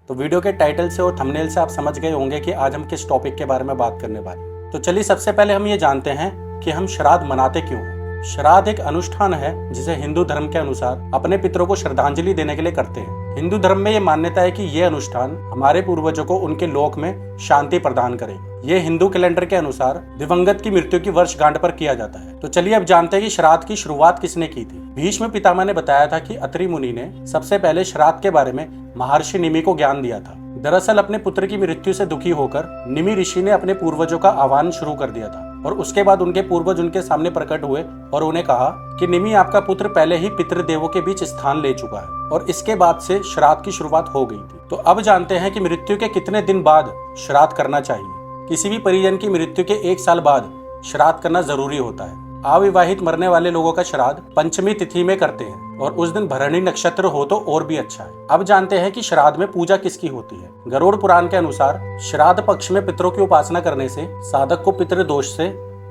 तो वीडियो के टाइटल से और थंबनेल से आप समझ गए होंगे कि आज हम किस टॉपिक के बारे में बात करने वाले। तो चलिए सबसे पहले हम ये जानते हैं कि हम श्राद्ध मनाते क्यों हैं। श्राद्ध एक अनुष्ठान है जिसे हिंदू धर्म के अनुसार अपने पितरों को श्रद्धांजलि देने के लिए करते हैं। हिंदू धर्म में ये मान्यता है कि ये अनुष्ठान हमारे पूर्वजों को उनके लोक में शांति प्रदान करेगा। ये हिंदू कैलेंडर के अनुसार दिवंगत की मृत्यु की वर्षगांठ पर किया जाता है। तो चलिए अब जानते हैं कि श्राद्ध की शुरुआत किसने की थी। भीष्म पितामह ने बताया था कि अत्रि मुनि ने सबसे पहले श्राद्ध के बारे में महर्षि निमि को ज्ञान दिया था। दरअसल अपने पुत्र की मृत्यु से दुखी होकर निमि ऋषि ने अपने पूर्वजों का आह्वान शुरू कर दिया था और उसके बाद उनके पूर्वज उनके सामने प्रकट हुए और उन्हें कहा कि निमि, आपका पुत्र पहले ही पितृदेवों के बीच स्थान ले चुका है। और इसके बाद से श्राद्ध की शुरुआत हो गई थी। तो अब जानते हैं कि मृत्यु के कितने दिन बाद श्राद्ध करना चाहिए। किसी भी परिजन की मृत्यु के 1 साल बाद श्राद्ध करना जरूरी होता है। अविवाहित मरने वाले लोगों का श्राद्ध पंचमी तिथि में करते हैं और उस दिन भरणी नक्षत्र हो तो और भी अच्छा है। अब जानते हैं कि श्राद्ध में पूजा किसकी होती है। गरुड़ पुराण के अनुसार श्राद्ध पक्ष में पितरों की उपासना करने से साधक को पितृदोष से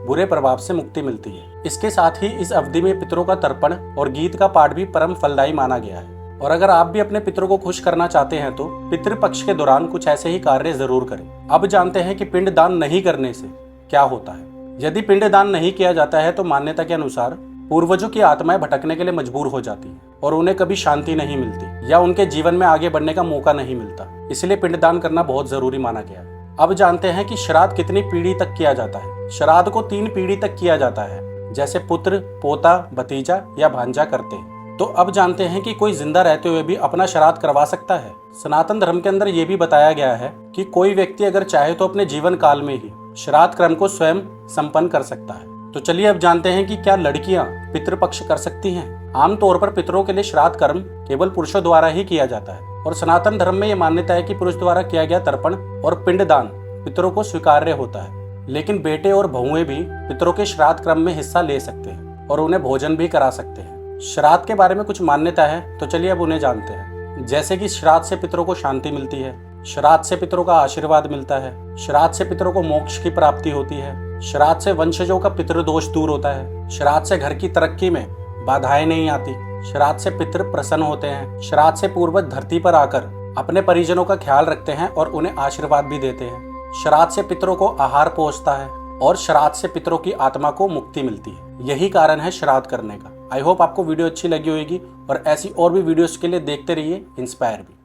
बुरे प्रभाव से मुक्ति मिलती है। इसके साथ ही इस अवधि में पितरों का तर्पण और गीत का पाठ भी परम फलदायी माना गया है। और अगर आप भी अपने पितरों को खुश करना चाहते हैं तो पितृपक्ष के दौरान कुछ ऐसे ही कार्य जरूर करें। अब जानते हैं कि पिंड दान नहीं करने से क्या होता है। यदि पिंड दान नहीं किया जाता है तो मान्यता के अनुसार पूर्वजों की आत्माएं भटकने के लिए मजबूर हो जाती है और उन्हें कभी शांति नहीं मिलती या उनके जीवन में आगे बढ़ने का मौका नहीं मिलता। इसलिए पिंडदान करना बहुत जरूरी माना गया है। अब जानते हैं कि श्राद्ध कितनी पीढ़ी तक किया जाता है। श्राद्ध को 3 पीढ़ी तक किया जाता है, जैसे पुत्र, पोता, भतीजा या भांजा करते हैं। तो अब जानते हैं कि कोई जिंदा रहते हुए भी अपना श्राद्ध करवा सकता है। सनातन धर्म के अंदर ये भी बताया गया है कि कोई व्यक्ति अगर चाहे तो अपने जीवन काल में ही श्राद्ध क्रम को स्वयं संपन्न कर सकता है। तो चलिए अब जानते हैं कि क्या लड़कियां पितृपक्ष कर सकती हैं। आमतौर पर पितरों के लिए श्राद्ध कर्म केवल पुरुषों द्वारा ही किया जाता है और सनातन धर्म में यह मान्यता है कि पुरुष द्वारा किया गया तर्पण और पिंडदान पितरों को स्वीकार्य होता है। लेकिन बेटे और बहुएं भी पितरों के श्राद्ध क्रम में हिस्सा ले सकते हैं और उन्हें भोजन भी करा सकते हैं। श्राद्ध के बारे में कुछ मान्यता है, तो चलिए अब उन्हें जानते हैं। जैसे कि श्राद्ध से पितरों को शांति मिलती है, श्राद्ध से पितरों का आशीर्वाद मिलता है, श्राद्ध से पितरों को मोक्ष की प्राप्ति होती है, श्राद्ध से वंशजों का पितृदोष दूर होता है, श्राद्ध से घर की तरक्की में बाधाएं नहीं आती, श्राद्ध से पितृ प्रसन्न होते हैं, श्राद्ध से पूर्वज धरती पर आकर अपने परिजनों का ख्याल रखते हैं और उन्हें आशीर्वाद भी देते हैं, श्राद्ध से पितरों को आहार पहुंचता है और श्राद्ध से पितरों की आत्मा को मुक्ति मिलती है। यही कारण है श्राद्ध करने का। आई होप आपको वीडियो अच्छी लगी होगी और ऐसी और भी वीडियोस के लिए देखते रहिए इंस्पायर भी।